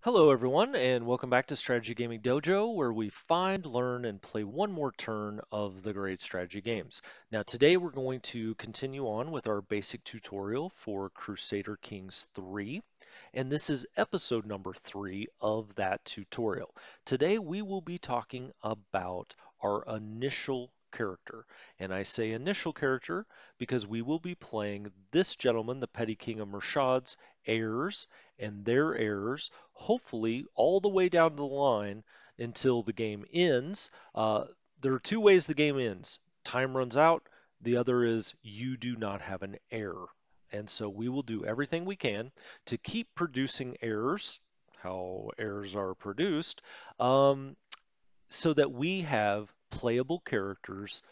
Hello, everyone, and welcome back to Strategy Gaming Dojo, where we find, learn, and play one more turn of the great strategy games. Now, today we're going to continue on with our basic tutorial for Crusader Kings III, and this is episode number 3 of that tutorial. Today we will be talking about our initial character, and I say initial character because we will be playing this gentleman, the Petty King of Murshad's heirs and their heirs hopefully all the way down the line until the game ends. There are two ways the game ends. Time runs out. The other is you do not have an heir. And so we will do everything we can to keep producing heirs, how heirs are produced, um, so that we have playable characters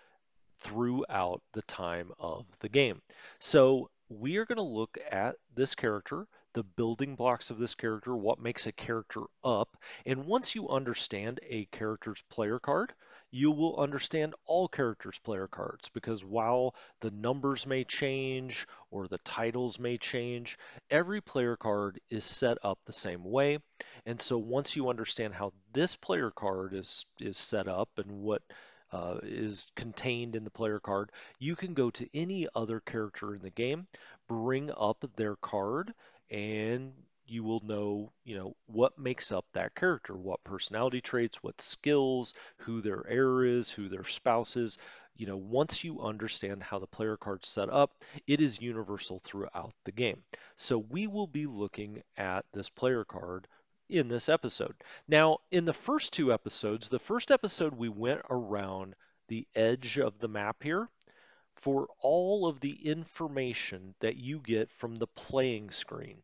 throughout the time of the game. So we are going to look at this character, the building blocks of this character, what makes a character up. And once you understand a character's player card, you will understand all characters' player cards because while the numbers may change or the titles may change, every player card is set up the same way. And so once you understand how this player card is set up and what is contained in the player card, you can go to any other character in the game, bring up their card, and you will know, what makes up that character, what personality traits, what skills, who their heir is, who their spouse is. Once you understand how the player card's set up, it is universal throughout the game. So we will be looking at this player card in this episode. Now, in the first two episodes, the first episode we went around the edge of the map here for all of the information that you get from the playing screen,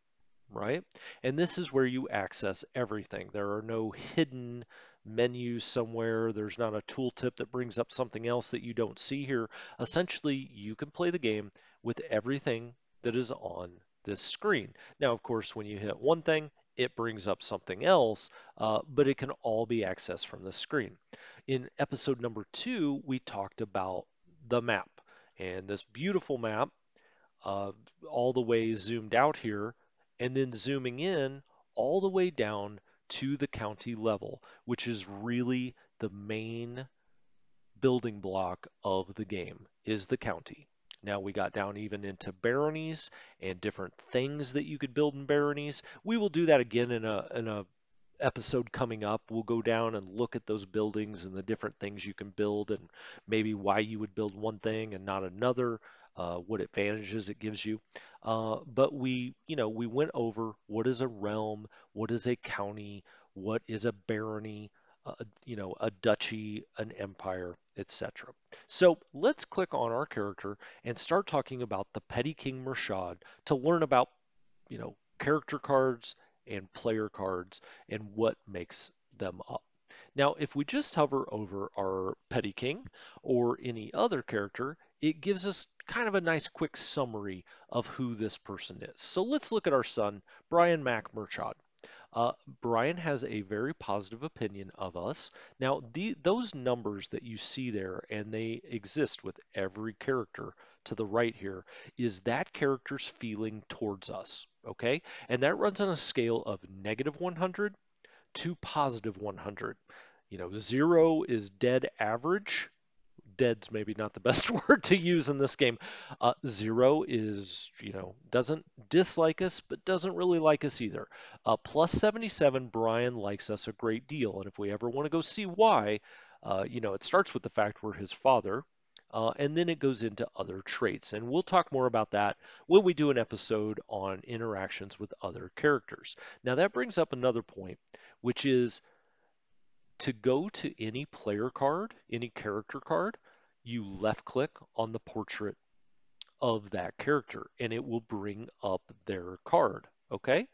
right? And this is where you access everything. There are no hidden menus somewhere. There's not a tooltip that brings up something else that you don't see here. Essentially, you can play the game with everything that is on this screen. Now, of course, when you hit one thing, it brings up something else, but it can all be accessed from the screen. In episode number 2, we talked about the map. And this beautiful map, uh, all the way zoomed out here, and then zooming in all the way down to the county level, which is really the main building block of the game, is the county. Now we got down even into baronies and different things that you could build in baronies. We will do that again in a episode coming up. We'll go down and look at those buildings and the different things you can build and maybe why you would build one thing and not another, what advantages it gives you. But we went over what is a realm, what is a county, what is a barony, a duchy, an empire, etc. So let's click on our character and start talking about the Petty King Murshad to learn about character cards and player cards and what makes them up. Now, if we just hover over our Petty King or any other character, it gives us kind of a nice quick summary of who this person is. So let's look at our son, Brian Mac Murchad. Uh, Brian has a very positive opinion of us. Now, those numbers that you see there, and they exist with every character to the right here, is that character's feeling towards us, okay? And that runs on a scale of -100 to +100. 0 is dead average, dead's maybe not the best word to use in this game. Zero is, doesn't dislike us, but doesn't really like us either. Plus 77, Brian likes us a great deal. And if we ever want to go see why, it starts with the fact we're his father. And then it goes into other traits. And we'll talk more about that when we do an episode on interactions with other characters. Now, that brings up another point, which is to go to any player card, any character card, you left click on the portrait of that character and it will bring up their card. Okay,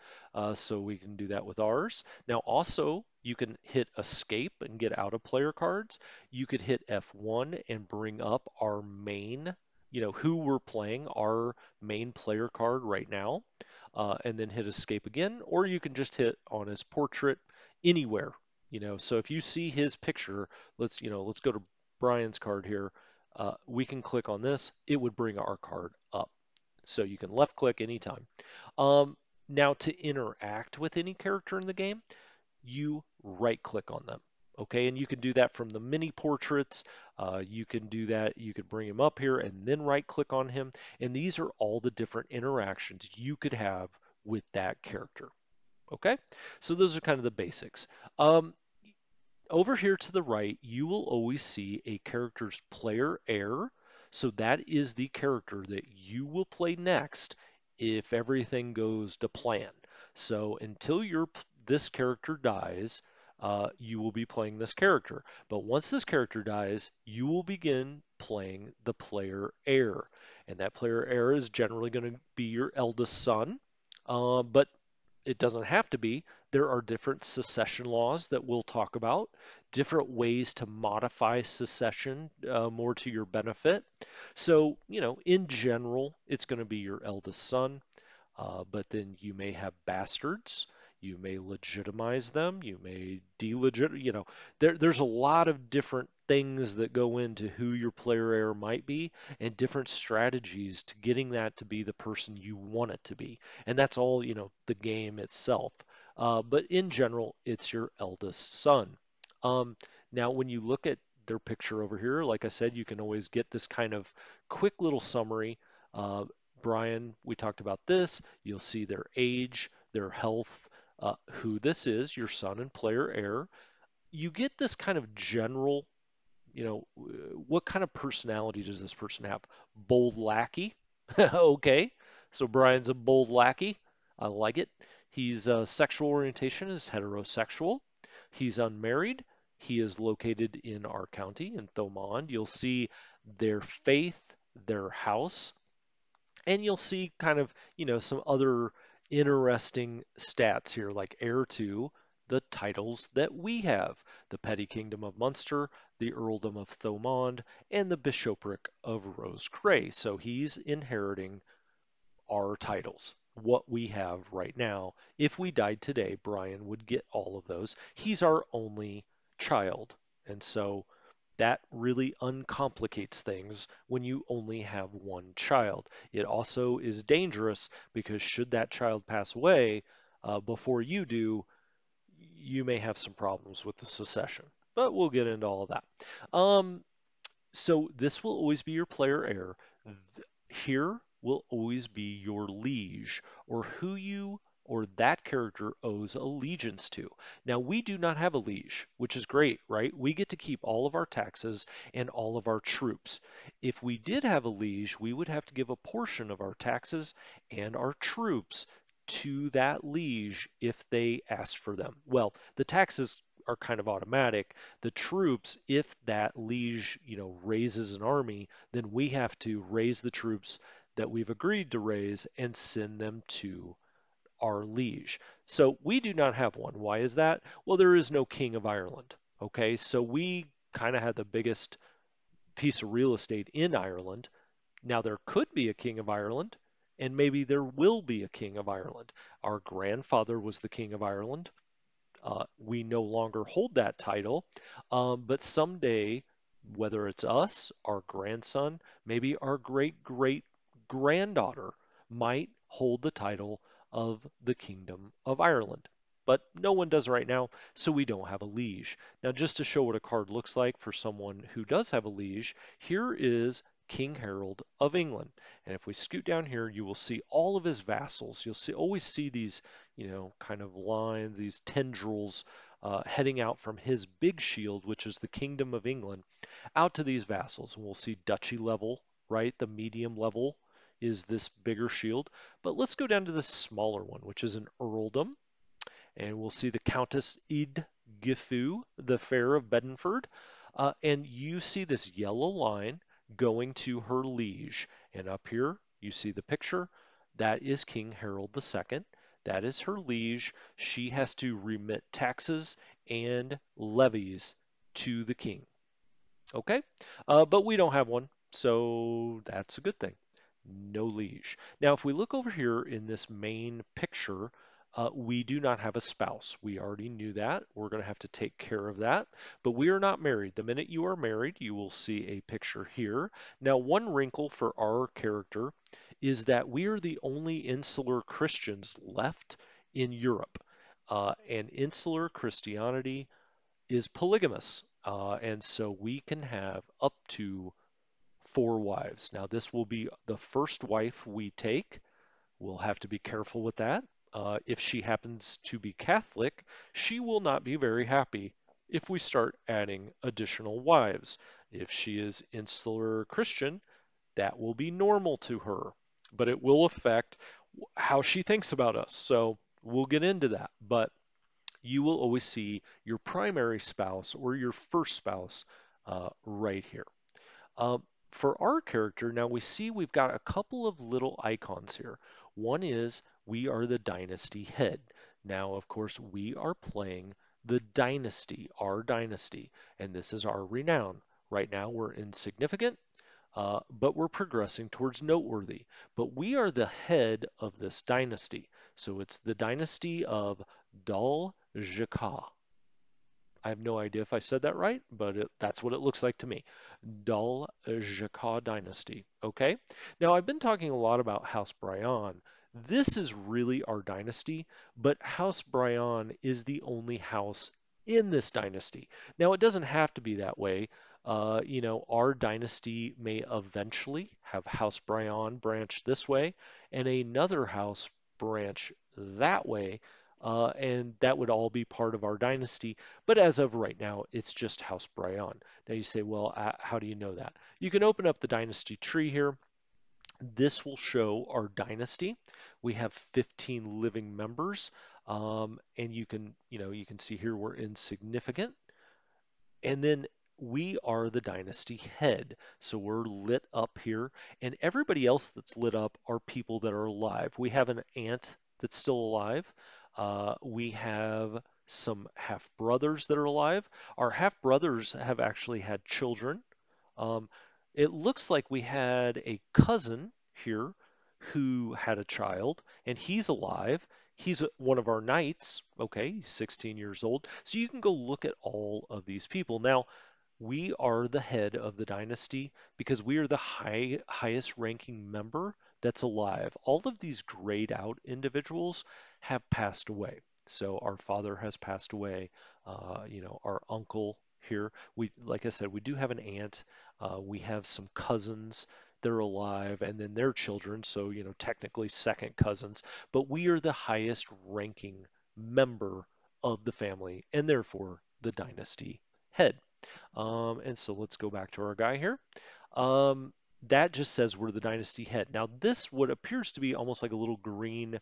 so we can do that with ours. Now, also, you can hit escape and get out of player cards. You could hit F1 and bring up our main, who we're playing, our main player card right now, and then hit escape again, or you can just hit on his portrait anywhere. So if you see his picture, let's go to Brian's card here. We can click on this, it would bring our card up. So you can left click anytime. Um, Now, to interact with any character in the game, you right click on them. Okay, and you can do that from the mini portraits. You can do that. You could bring him up here and then right click on him. And these are all the different interactions you could have with that character. Okay, so those are kind of the basics. Um, Over here to the right, you will always see a character's player heir. So that is the character that you will play next if everything goes to plan. So until this character dies, you will be playing this character. But once this character dies, you will begin playing the player heir. And that player heir is generally going to be your eldest son. But it doesn't have to be. There are different succession laws that we'll talk about, different ways to modify succession more to your benefit. So, in general, it's going to be your eldest son. But then you may have bastards. You may legitimize them. You may delegit. There's a lot of different things that go into who your player heir might be, and different strategies to getting that to be the person you want it to be. And that's all, the game itself. But in general, it's your eldest son. Um, Now, when you look at their picture over here, like I said, you can always get this kind of quick little summary. Uh, Brian, we talked about this. You'll see their age, their health, who this is, your son and player heir. You get this kind of general, what kind of personality does this person have? Bold lackey. Okay, so Brian's a bold lackey. I like it. He's sexual orientation is heterosexual. He's unmarried. He is located in our county in Thomond. You'll see their faith, their house, and you'll see kind of, some other interesting stats here, like heir to the titles that we have: the Petty Kingdom of Munster, the Earldom of Thomond, and the Bishopric of Roscrea. So he's inheriting our titles, what we have right now. If we died today, Brian would get all of those. He's our only child. And so that really uncomplicates things when you only have one child. It also is dangerous because should that child pass away before you do, you may have some problems with the succession. But we'll get into all of that. So this will always be your player heir. Here will always be your liege, or who you or that character owes allegiance to. Now, we do not have a liege, which is great, right? We get to keep all of our taxes and all of our troops. If we did have a liege, we would have to give a portion of our taxes and our troops to that liege if they asked for them. Well, the taxes are kind of automatic. The troops, if that liege, raises an army, then we have to raise the troops that we've agreed to raise and send them to our liege. So we do not have one. Why is that? Well, there is no king of Ireland. Okay, so we kind of had the biggest piece of real estate in Ireland. Now there could be a king of Ireland, and maybe there will be a king of Ireland. Our grandfather was the king of Ireland. We no longer hold that title, but someday, whether it's us, our grandson, maybe our great great granddaughter might hold the title of the Kingdom of Ireland. But no one does right now, so we don't have a liege. Now, just to show what a card looks like for someone who does have a liege, here is King Harold of England. And if we scoot down here, you will see all of his vassals. You'll always see these kind of lines, these tendrils heading out from his big shield, which is the Kingdom of England, out to these vassals. And we'll see duchy level, right? The medium level is this bigger shield. But let's go down to the smaller one, which is an earldom. And we'll see the Countess Gifu, the Fair of Bedford. And you see this yellow line going to her liege. And up here, you see the picture. That is King Harold II. That is her liege. She has to remit taxes and levies to the king. Okay? But we don't have one, so that's a good thing. No liege. Now, if we look over here in this main picture, we do not have a spouse. We already knew that. We're going to have to take care of that. But we are not married. The minute you are married, you will see a picture here. Now, one wrinkle for our character is that we are the only insular Christians left in Europe. And insular Christianity is polygamous. And so we can have up to 4 wives. Now, this will be the first wife we take. We'll have to be careful with that. If she happens to be Catholic, she will not be very happy if we start adding additional wives. If she is insular Christian, that will be normal to her, but it will affect how she thinks about us. So we'll get into that. But you will always see your primary spouse or your first spouse right here. Um, for our character, now we see we've got a couple of little icons here. One is we are the dynasty head. Now, of course, we are playing the dynasty, our dynasty, and this is our renown. Right now, we're insignificant, but we're progressing towards noteworthy. But we are the head of this dynasty. So it's the dynasty of Dal Jaka. I have no idea if I said that right, but that's what it looks like to me. Dal Jaka dynasty. Okay. Now I've been talking a lot about House Bryan. This is really our dynasty, but House Bryan is the only house in this dynasty. Now it doesn't have to be that way. Our dynasty may eventually have House Bryan branch this way and another house branch that way. And that would all be part of our dynasty. But as of right now, it's just House Bryan. Now you say, well, how do you know that? You can open up the dynasty tree here. This will show our dynasty. We have 15 living members, and you can see here we're insignificant. And then we are the dynasty head. So we're lit up here, and everybody else that's lit up are people that are alive. We have an aunt that's still alive. We have some half brothers that are alive. Our half brothers have actually had children. Um, it looks like we had a cousin here who had a child, and he's alive. He's one of our knights. Okay, he's 16 years old. So you can go look at all of these people. Now, we are the head of the dynasty because we are the highest ranking member that's alive. All of these grayed out individuals have passed away. So our father has passed away. Our uncle here. Like I said, we do have an aunt. We have some cousins. They're alive, and then their children. So, technically second cousins. But we are the highest ranking member of the family, and therefore the dynasty head. And so let's go back to our guy here. Um, that just says we're the dynasty head. Now, this, what appears to be almost like a little green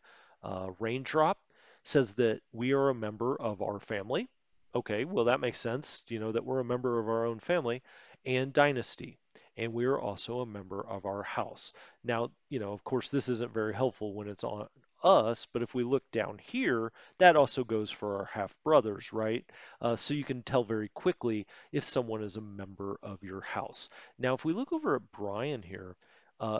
raindrop, says that we are a member of our family. Okay, well, that makes sense, that we're a member of our own family and dynasty. And we are also a member of our house. Now, of course, this isn't very helpful when it's on us, but if we look down here, that also goes for our half brothers, right? So you can tell very quickly if someone is a member of your house. Now, if we look over at Brian here,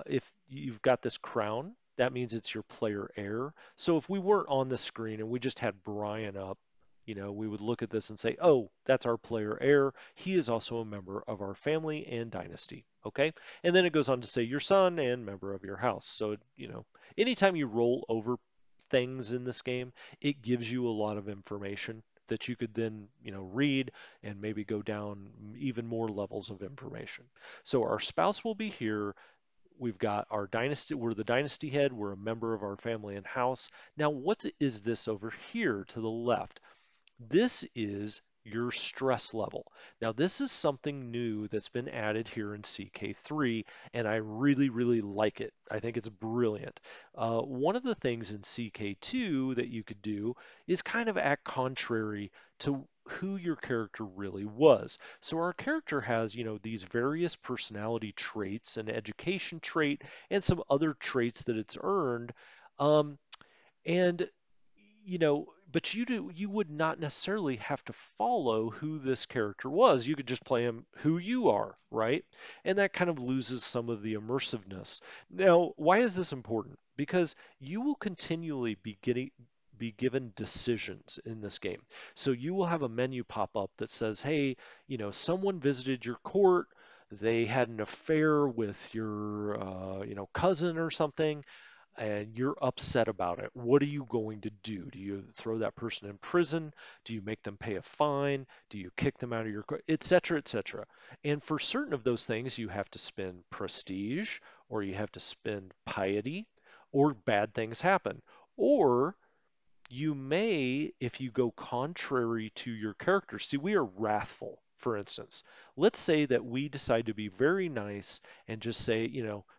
if you've got this crown, that means it's your player heir. So if we weren't on the screen and we just had Brian up, we would look at this and say, oh, that's our player heir. He is also a member of our family and dynasty. Okay. And then it goes on to say your son and member of your house. So, anytime you roll over things in this game, it gives you a lot of information that you could then, read and maybe go down even more levels of information. So our spouse will be here. We've got our dynasty. We're the dynasty head. We're a member of our family and house. Now, what is this over here to the left? This is your stress level. Now, this is something new that's been added here in CK3, and I really, really like it. I think it's brilliant. One of the things in CK2 that you could do is kind of act contrary to who your character really was. So our character has, these various personality traits, an education trait, and some other traits that it's earned. Um, and but you would not necessarily have to follow who this character was. You could just play him who you are, right? And that kind of loses some of the immersiveness. Now, why is this important? Because you will continually be given decisions in this game. So you will have a menu pop up that says, hey, someone visited your court. they had an affair with your, cousin or something, and you're upset about it. What are you going to do? Do you throw that person in prison? Do you make them pay a fine? Do you kick them out of your, et cetera, et cetera? And for certain of those things, you have to spend prestige, or you have to spend piety, or bad things happen. Or you may, if you go contrary to your character, see, we are wrathful, for instance. Let's say that we decide to be very nice and just say,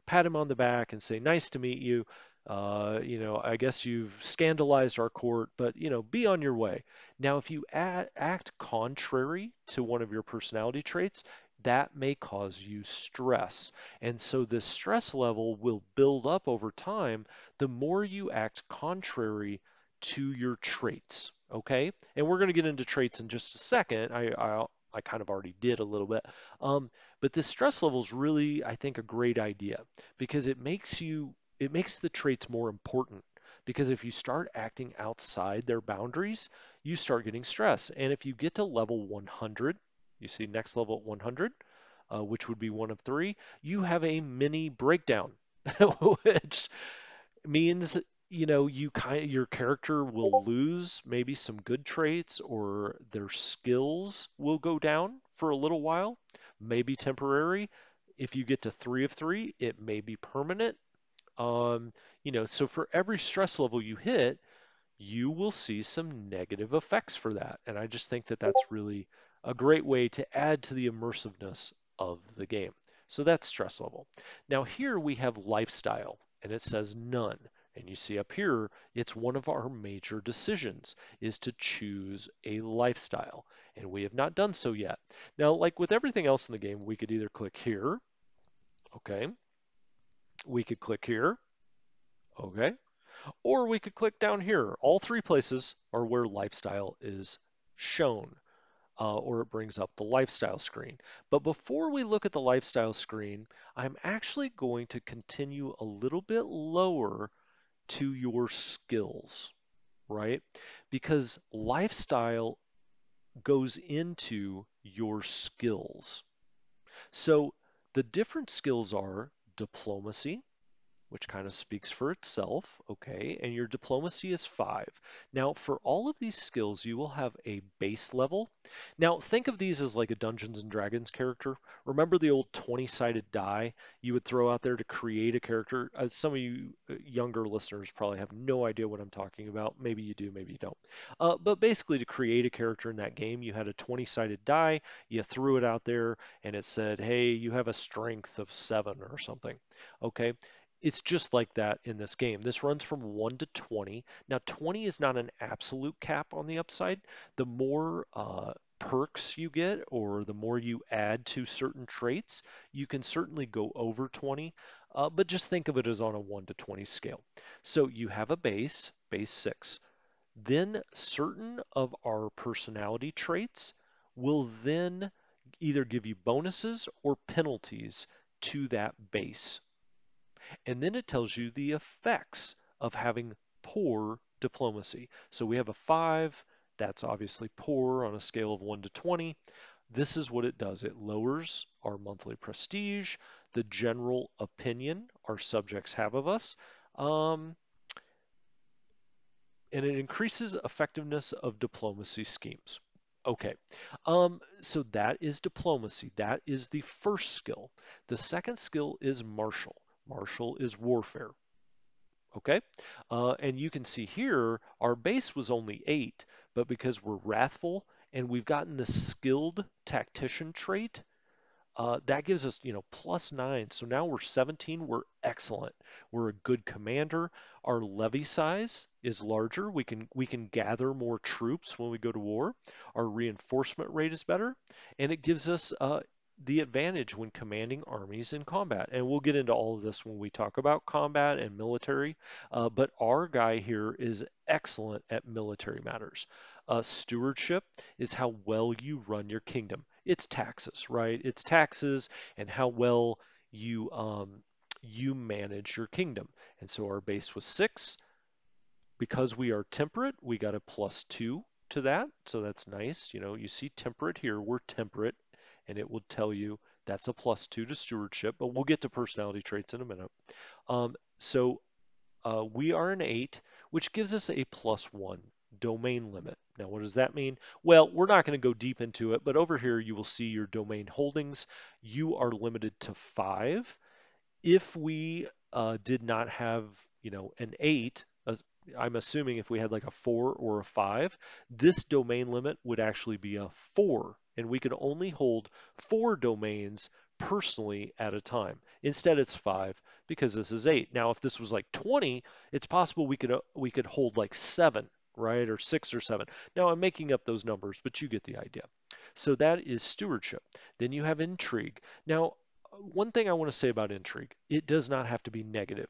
pat him on the back and say, nice to meet you. I guess you've scandalized our court, but, be on your way. Now, if you act contrary to one of your personality traits, that may cause you stress. And so this stress level will build up over time the more you act contrary to your traits. Okay, and we're going to get into traits in just a second. I kind of already did a little bit, but this stress level is really, I think, a great idea because it makes the traits more important. Because if you start acting outside their boundaries, you start getting stress. And if you get to level 100, you see next level at 100, which would be one of three, you have a mini breakdown, which means your character will lose maybe some good traits or their skills will go down for a little while, maybe temporary. If you get to three of three, it may be permanent. So for every stress level you hit, you will see some negative effects for that. And I just think that that's really a great way to add to the immersiveness of the game. So that's stress level. Now here we have lifestyle, and it says none. And you see up here, it's one of our major decisions is to choose a lifestyle. And we have not done so yet. Now, like with everything else in the game, we could either click here, okay, we could click here, okay, or we could click down here. All three places are where lifestyle is shown, or it brings up the lifestyle screen. But before we look at the lifestyle screen, I'm actually going to continue a little bit lower to your skills, right? Because lifestyle goes into your skills. So the different skills are diplomacy, which kind of speaks for itself, okay? And your diplomacy is 5. Now, for all of these skills, you will have a base level. Now, think of these as like a Dungeons and Dragons character. Remember the old 20-sided die you would throw out there to create a character? Some of you younger listeners probably have no idea what I'm talking about. Maybe you do, maybe you don't. But basically, to create a character in that game, you had a 20-sided die, you threw it out there, and it said, hey, you have a strength of 7 or something. Okay, it's just like that in this game. This runs from 1 to 20. Now, 20 is not an absolute cap on the upside. The more perks you get or the more you add to certain traits, you can certainly go over 20, but just think of it as on a 1 to 20 scale. So you have a base 6. Then certain of our personality traits will then either give you bonuses or penalties to that base. And then it tells you the effects of having poor diplomacy. So we have a 5, that's obviously poor on a scale of 1 to 20. This is what it does. It lowers our monthly prestige, the general opinion our subjects have of us, um, and it increases effectiveness of diplomacy schemes. Okay, so that is diplomacy. That is the first skill. The second skill is martial. Martial is warfare. Okay, and you can see here our base was only 8, but because we're wrathful and we've gotten the skilled tactician trait, that gives us, +9. So now we're 17. We're excellent. We're a good commander. Our levy size is larger. We can gather more troops when we go to war. Our reinforcement rate is better, and it gives us the advantage when commanding armies in combat. And we'll get into all of this when we talk about combat and military. But our guy here is excellent at military matters. Stewardship is how well you run your kingdom. It's taxes, right? It's taxes and how well you manage your kingdom. And so our base was 6. Because we are temperate, we got a +2 to that. So that's nice. You see temperate here, we're temperate, and it will tell you That's a +2 to stewardship, but we'll get to personality traits in a minute. So we are an 8, which gives us a +1 domain limit. Now, what does that mean? Well, we're not going to go deep into it, but over here you will see your domain holdings. You are limited to 5. If we did not have, an 8, I'm assuming if we had like a 4 or a 5, this domain limit would actually be a 4, and we could only hold 4 domains personally at a time. Instead, it's 5 because this is 8. Now, if this was like 20, it's possible we could hold like 7, right, or 6 or 7. Now, I'm making up those numbers, but you get the idea. So that is stewardship. Then you have intrigue. Now, one thing I want to say about intrigue, it does not have to be negative.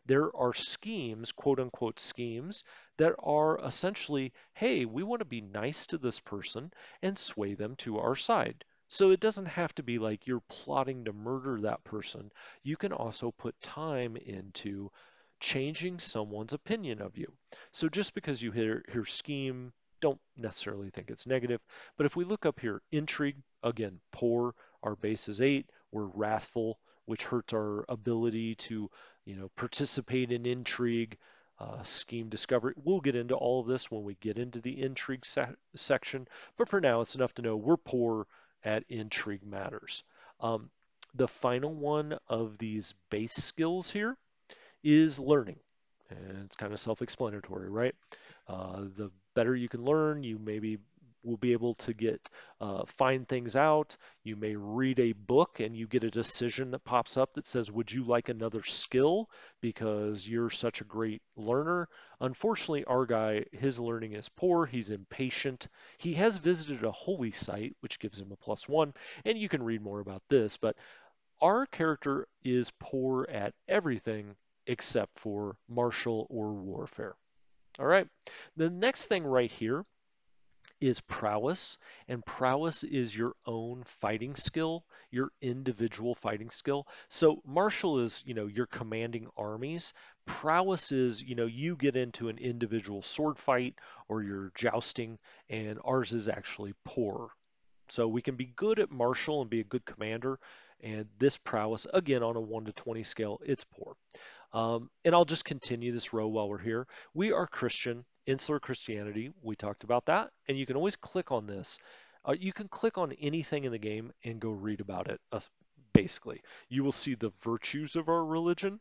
There are schemes, quote unquote schemes, that are essentially, hey, we want to be nice to this person and sway them to our side. So it doesn't have to be like you're plotting to murder that person. You can also put time into changing someone's opinion of you. So just because you hear scheme, don't necessarily think it's negative. But if we look up here, intrigue, again, poor, our base is 8. We're wrathful, which hurts our ability to, participate in intrigue, scheme discovery. We'll get into all of this when we get into the intrigue section, but for now, it's enough to know we're poor at intrigue matters. Um, the final one of these base skills here is learning. And it's kind of self-explanatory, right? The better you can learn, you maybe will be able to find things out. You may read a book and you get a decision that pops up that says, would you like another skill because you're such a great learner? Unfortunately, our guy, his learning is poor. He's impatient. He has visited a holy site, which gives him a +1, and you can read more about this, but our character is poor at everything except for martial or warfare. All right. The next thing right here is prowess, and prowess is your own fighting skill, your individual fighting skill. So martial is, you're commanding armies. Prowess is, you get into an individual sword fight or you're jousting, and ours is actually poor. So we can be good at martial and be a good commander, and this prowess, again, on a 1 to 20 scale, it's poor. And I'll just continue this row while we're here. We are Christian, insular Christianity. We talked about that, and you can always click on this. You can click on anything in the game and go read about it, basically. You will see the virtues of our religion,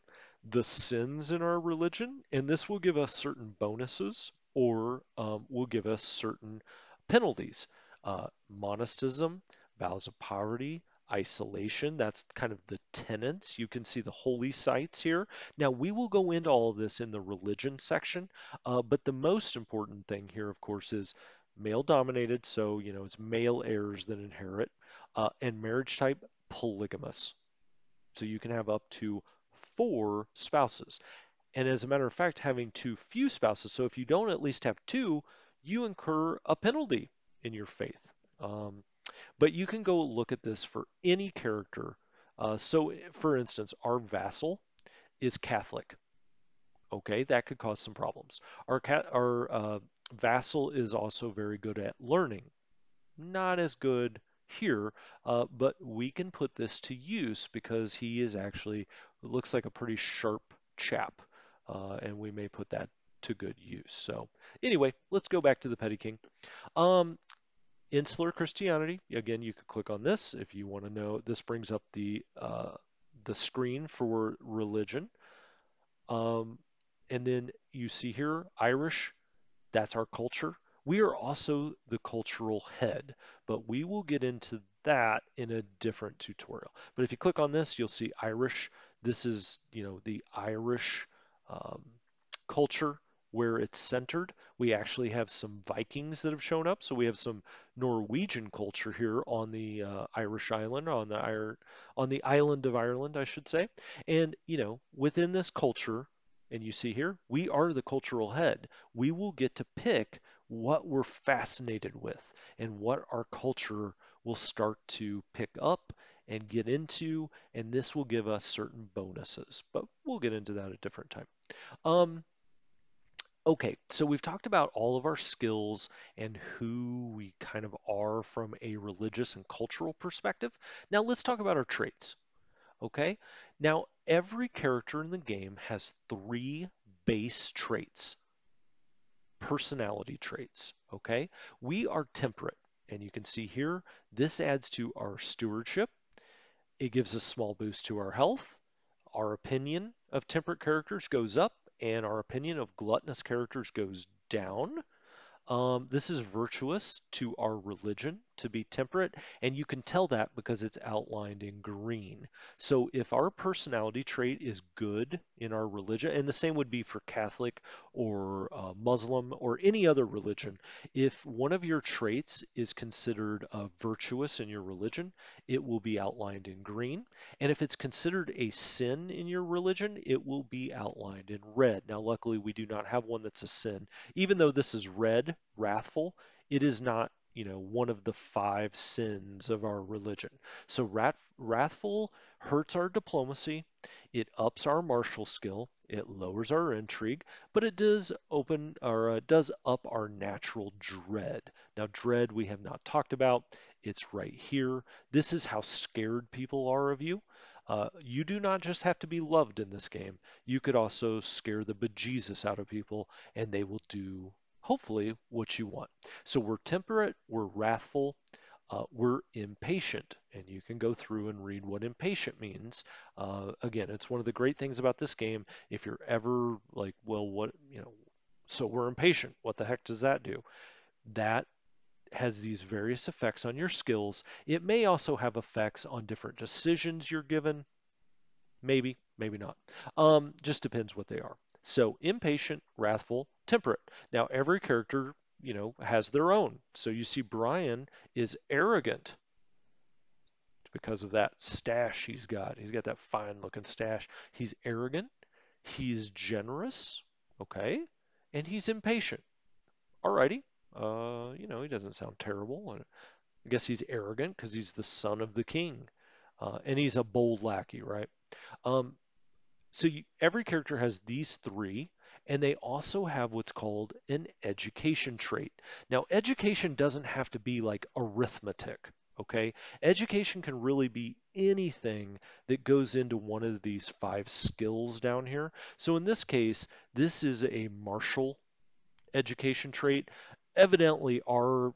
the sins in our religion, and this will give us certain bonuses or will give us certain penalties. Monasticism, vows of poverty, isolation. That's kind of the tenets. You can see the holy sites here. Now, we will go into all of this in the religion section, but the most important thing here, of course, is male dominated. So, it's male heirs that inherit, and marriage type polygamous. So you can have up to 4 spouses. And as a matter of fact, having too few spouses, so if you don't at least have 2, you incur a penalty in your faith. Um, but you can go look at this for any character. So, for instance, our vassal is Catholic. Okay, that could cause some problems. Our vassal is also very good at learning. Not as good here, but we can put this to use because he is actually looks like a pretty sharp chap, and we may put that to good use. So, anyway, let's go back to the Petty King. Um, Insular Christianity. Again, you could click on this if you want to know. This brings up the screen for religion. Um, and then you see here Irish. That's our culture. We are also the cultural head, but we will get into that in a different tutorial. But if you click on this, you'll see Irish. This is, the Irish um, culture where it's centered. We actually have some Vikings that have shown up, so we have some Norwegian culture here on the Irish island, on the island of Ireland, I should say. And within this culture, and you see here, we are the cultural head. We will get to pick what we're fascinated with and what our culture will start to pick up and get into, and this will give us certain bonuses. But we'll get into that at a different time. Um, Okay, so we've talked about all of our skills and who we kind of are from a religious and cultural perspective. Now let's talk about our traits, okay? Now, every character in the game has three base traits, personality traits, okay? We are temperate, and you can see here, this adds to our stewardship. It gives a small boost to our health. Our opinion of temperate characters goes up, and our opinion of gluttonous characters goes down. This is virtuous to our religion to be temperate, and you can tell that because it's outlined in green. So if our personality trait is good in our religion, and the same would be for Catholic or Muslim or any other religion, if one of your traits is considered virtuous in your religion, it will be outlined in green. And if it's considered a sin in your religion, it will be outlined in red. Now, luckily, we do not have one that's a sin. Even though this is red, wrathful, it is not, one of the five sins of our religion. So wrathful hurts our diplomacy, it ups our martial skill, it lowers our intrigue, but it does open or does up our natural dread. Now, dread we have not talked about. It's right here. This is how scared people are of you. You do not just have to be loved in this game. You could also scare the bejesus out of people, and they will do hopefully what you want. So we're temperate, we're wrathful, we're impatient, and you can go through and read what impatient means. Again, it's one of the great things about this game. If you're ever like, well, so we're impatient. What the heck does that do? That has these various effects on your skills. It may also have effects on different decisions you're given. Maybe, maybe not. Just depends what they are. So impatient, wrathful, temperate. Now every character, has their own. So you see Brian is arrogant because of that stash he's got. He's got that fine looking stash. He's arrogant, he's generous, okay, and he's impatient. Alrighty. He doesn't sound terrible. I guess he's arrogant because he's the son of the king. And he's a bold lackey, right? Um, every character has these three, and they also have what's called an education trait. Now, education doesn't have to be like arithmetic, okay? Education can really be anything that goes into one of these five skills down here. So in this case, this is a martial education trait. Evidently, our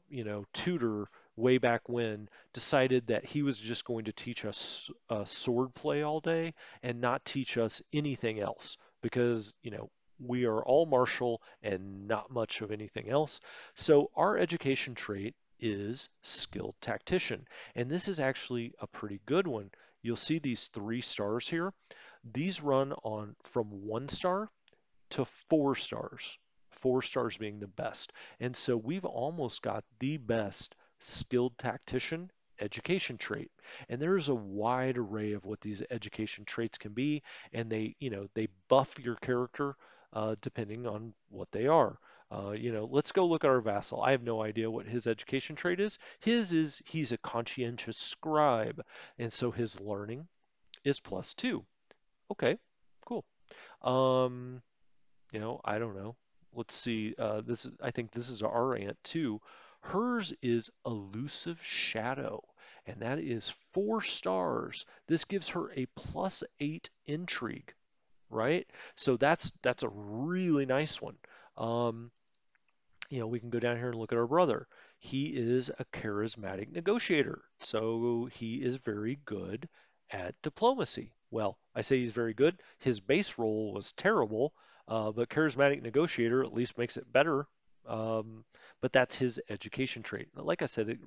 tutor way back when decided that he was just going to teach us sword play all day and not teach us anything else because we are all martial and not much of anything else. So our education trait is skilled tactician, and this is actually a pretty good one. You'll see these 3 stars here. These run on from 1 star to 4 stars, 4 stars being the best. And so we've almost got the best skilled tactician education trait. And there's a wide array of what these education traits can be, and they buff your character depending on what they are. Let's go look at our vassal. I have no idea what his education trait is. His is he's a conscientious scribe, and so his learning is +2. Okay, cool. Um, I don't know. Let's see. I think this is our aunt too. Hers is elusive shadow, and that is 4 stars. This gives her a +8 intrigue, right? So that's a really nice one. Um, we can go down here and look at our brother. He is a charismatic negotiator, so he is very good at diplomacy. Well, I say he's very good. His base role was terrible, but charismatic negotiator at least makes it better. Um, but that's his education trait. Like I said, it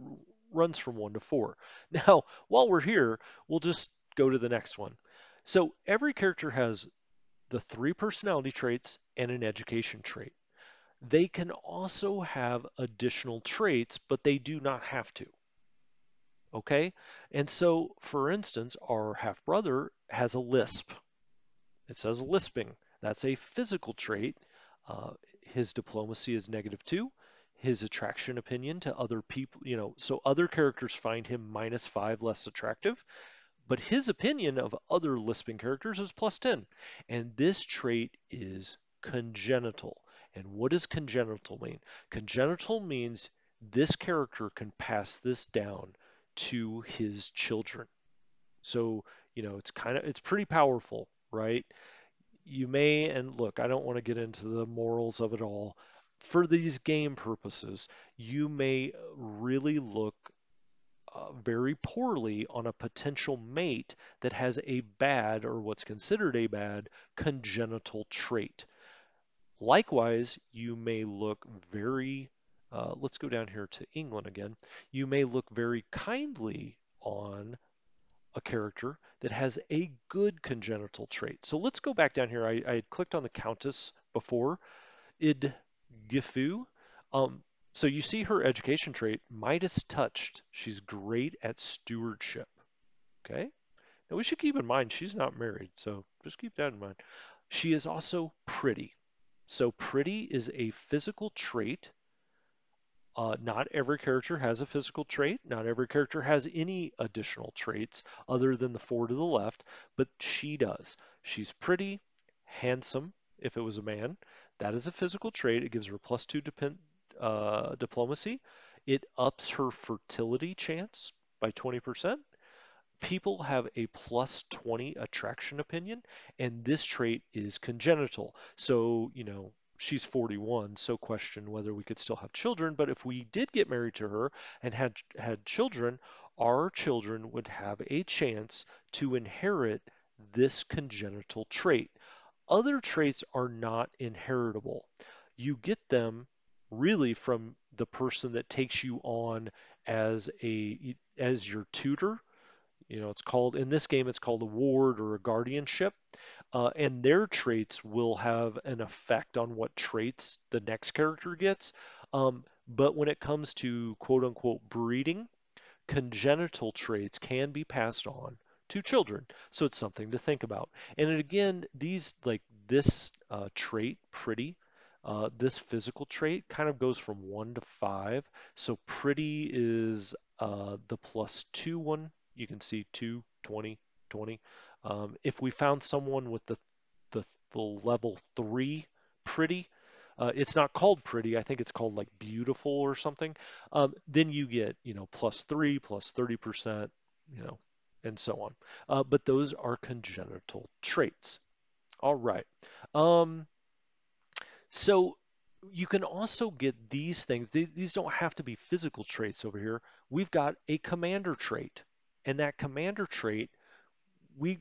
runs from 1 to 4. Now, while we're here, we'll just go to the next one. So every character has the 3 personality traits and an education trait. They can also have additional traits, but they do not have to. Okay? And so, for instance, our half brother has a lisp. It says lisping. That's a physical trait. His diplomacy is -2. His attraction opinion to other people, so other characters find him -5 less attractive. But his opinion of other lisping characters is +10. And this trait is congenital. And what does congenital mean? Congenital means this character can pass this down to his children. So, it's pretty powerful, right? You may, and look, I don't want to get into the morals of it all. For these game purposes, you may really look very poorly on a potential mate that has a bad, or what's considered a bad, congenital trait. Likewise, you may look very, let's go down here to England again. You may look very kindly on a character that has a good congenital trait. So let's go back down here. I had clicked on the Countess before, Id Gifu. Um, so you see her education trait, Midas touched. She's great at stewardship. Okay. Now we should keep in mind she's not married, so just keep that in mind. She is also pretty. So pretty is a physical trait. Not every character has a physical trait. Not every character has any additional traits other than the four to the left, but she does. She's pretty, handsome, if it was a man. That is a physical trait. It gives her +2 diplomacy. It ups her fertility chance by 20%. People have a +20 attraction opinion, and this trait is congenital. So, she's 41, so question whether we could still have children. But if we did get married to her and had children, our children would have a chance to inherit this congenital trait. Other traits are not inheritable. You get them really from the person that takes you on as your tutor. It's called, in this game, it's called a ward or a guardianship. And their traits will have an effect on what traits the next character gets. But when it comes to quote unquote breeding, congenital traits can be passed on to children. So it's something to think about. And again, these like this trait, pretty, this physical trait kind of goes from 1 to 5. So pretty is the +2 one. You can see 2, 20, 20. If we found someone with the, the level 3 pretty, it's not called pretty. I think it's called like beautiful or something. Then you get, +3, +30%, and so on. But those are congenital traits. All right. Um, so you can also get these things. These don't have to be physical traits over here. We've got a commander trait, and that commander trait we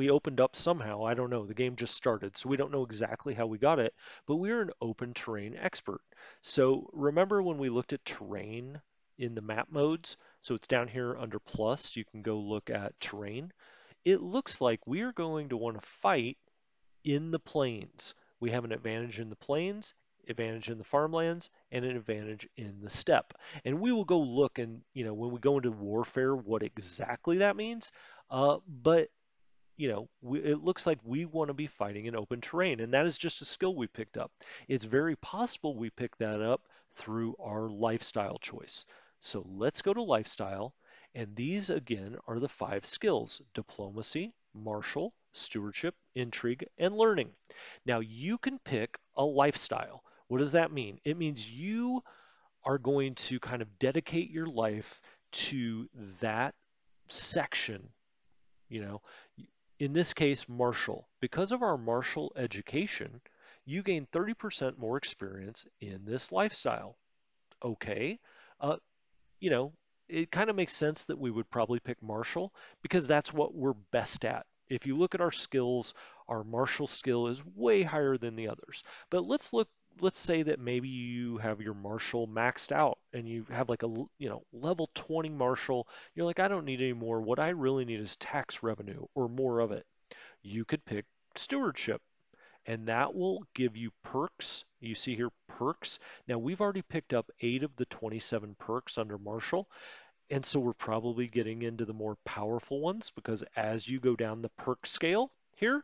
opened up somehow. I don't know. The game just started, so we don't know exactly how we got it, but we're an open terrain expert. So remember when we looked at terrain in the map modes? So it's down here under plus. You can go look at terrain. It looks like we are going to want to fight in the plains. We have an advantage in the plains, advantage in the farmlands, and an advantage in the steppe. And we will go look and, when we go into warfare, what exactly that means. But it looks like we want to be fighting in open terrain, and that is just a skill we picked up. It's very possible we picked that up through our lifestyle choice. So let's go to lifestyle, and these again are the 5 skills: diplomacy, martial, stewardship, intrigue, and learning. Now you can pick a lifestyle. What does that mean? It means you are going to kind of dedicate your life to that section, you know, in this case, martial. Because of our martial education, you gain 30% more experience in this lifestyle. Okay. Uh, you know, it kind of makes sense that we would probably pick martial because that's what we're best at. If you look at our skills, our martial skill is way higher than the others. But let's say that maybe you have your martial maxed out and you have like a, level 20 martial. You're like, I don't need any more. What I really need is tax revenue or more of it. You could pick stewardship, and that will give you perks. You see here perks. Now we've already picked up 8 of the 27 perks under Marshall, and so we're probably getting into the more powerful ones because as you go down the perk scale here,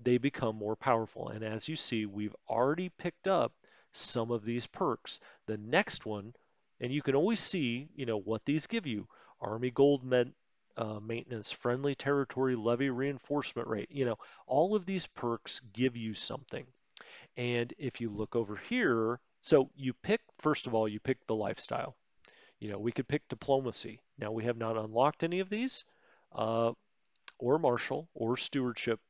they become more powerful. And as you see, we've already picked up some of these perks. The next one, and you can always see, what these give you. Army gold maintenance, friendly territory levy reinforcement rate. All of these perks give you something. And if you look over here, so you pick, first of all, you pick the lifestyle. We could pick diplomacy. Now we have not unlocked any of these, uh, or martial or stewardship.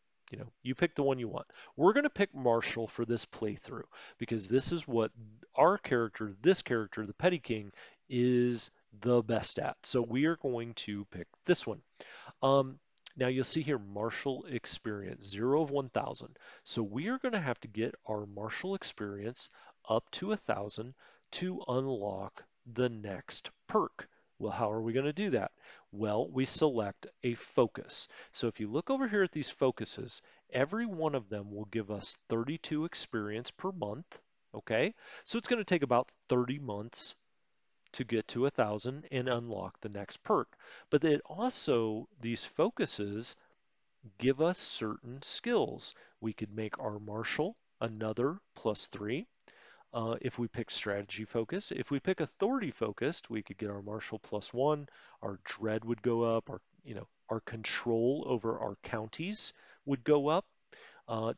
You pick the one you want. We're going to pick martial for this playthrough because this is what our character, this character, the Petty King, is the best at. So we are going to pick this one. Um, Now you'll see here martial experience, 0 of 1,000. So we are going to have to get our martial experience up to 1,000 to unlock the next perk. Well, how are we going to do that? Well, we select a focus. So if you look over here at these focuses, every one of them will give us 32 experience per month. Okay, so it's going to take about 30 months to get to 1,000 and unlock the next perk. But it also, these focuses give us certain skills. We could make our martial another +3. If we pick strategy focus, if we pick authority focused, we could get our martial +1. Our dread would go up. Our control over our counties would go up.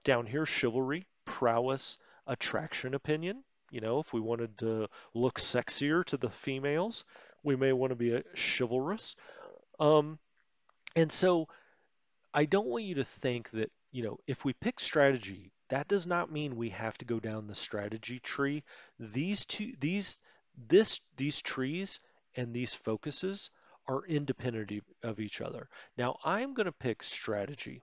Down here, chivalry, prowess, attraction opinion. If we wanted to look sexier to the females, we may want to be a chivalrous. Um, and so I don't want you to think that, if we pick strategy, that does not mean we have to go down the strategy tree. These two, these trees and these focuses are independent of each other. Now, I'm going to pick strategy.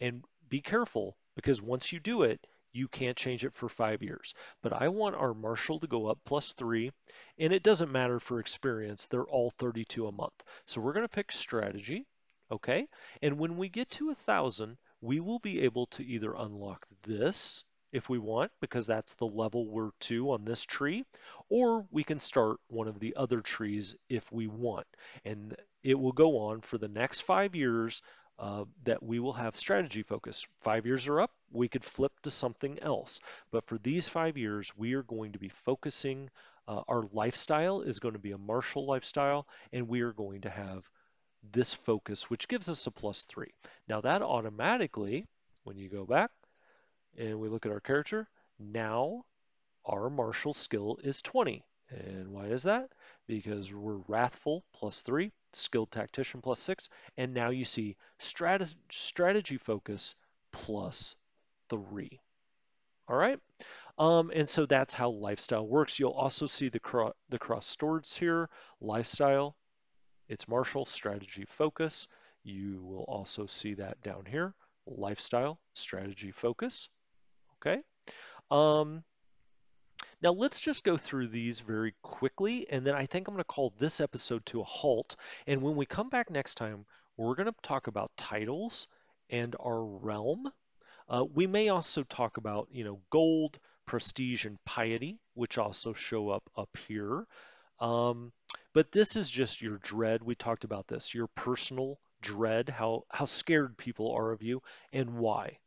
And be careful because once you do it, you can't change it for 5 years. But I want our martial to go up +3, and it doesn't matter for experience, they're all 32 a month. So we're going to pick strategy, okay? And when we get to 1,000, we will be able to either unlock this if we want, because that's the level we're to on this tree, or we can start one of the other trees if we want. And it will go on for the next 5 years that we will have strategy focus. 5 years are up, we could flip to something else. But for these 5 years, we are going to be focusing. Our lifestyle is going to be a martial lifestyle, and we are going to have this focus, which gives us a +3. Now, that automatically, when you go back and we look at our character, now our martial skill is 20. And why is that? Because we're wrathful +3, skilled tactician +6, and now you see strategy focus +3. All right. And so that's how lifestyle works. You'll also see the cross swords here. Lifestyle, it's martial, strategy, focus. You will also see that down here. Lifestyle, strategy, focus. Okay. Um, Now let's just go through these very quickly, and then I think I'm going to call this episode to a halt. And when we come back next time, we're going to talk about titles and our realm. We may also talk about, gold, prestige, and piety, which also show up here. Um, but this is just your dread. We talked about this, your personal dread, how scared people are of you, and why.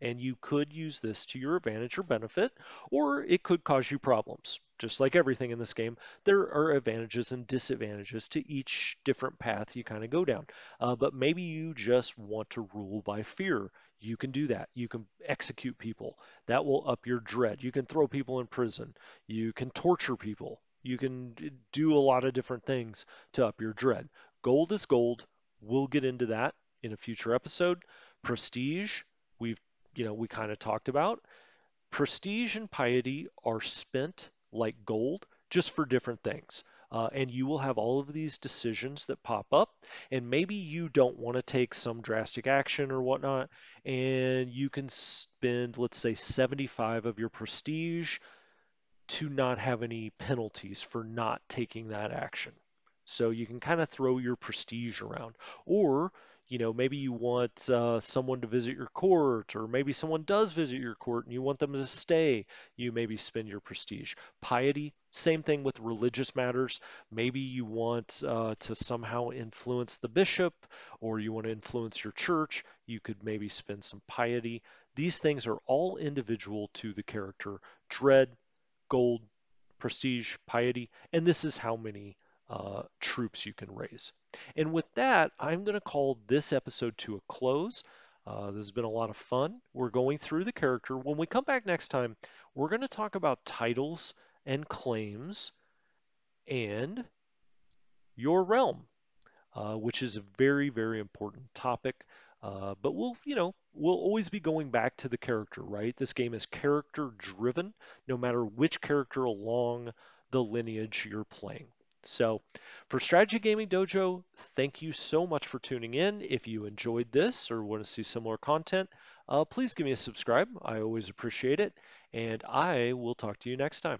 And you could use this to your advantage or benefit, or it could cause you problems. Just like everything in this game, there are advantages and disadvantages to each different path you kind of go down. But maybe you just want to rule by fear. You can do that. You can execute people. That will up your dread. You can throw people in prison. You can torture people. You can do a lot of different things to up your dread. Gold is gold. We'll get into that in a future episode. Prestige, we've we kind of talked about. Prestige and piety are spent like gold, just for different things. And you will have all of these decisions that pop up, and maybe you don't want to take some drastic action or whatnot, and you can spend, let's say, 75 of your prestige to not have any penalties for not taking that action. So you can kind of throw your prestige around. Or, maybe you want someone to visit your court, or maybe someone does visit your court and you want them to stay. You maybe spend your prestige. Piety, same thing with religious matters. Maybe you want to somehow influence the bishop, or you want to influence your church. You could maybe spend some piety. These things are all individual to the character. Dread, gold, prestige, piety, and this is how many troops you can raise. And with that, I'm going to call this episode to a close. This has been a lot of fun. We're going through the character. When we come back next time, we're going to talk about titles and claims and your realm, which is a very, very important topic. But we'll always be going back to the character, right? This game is character driven, no matter which character along the lineage you're playing. So, for Strategy Gaming Dojo, thank you so much for tuning in. If you enjoyed this or want to see similar content, please give me a subscribe. I always appreciate it. And I will talk to you next time.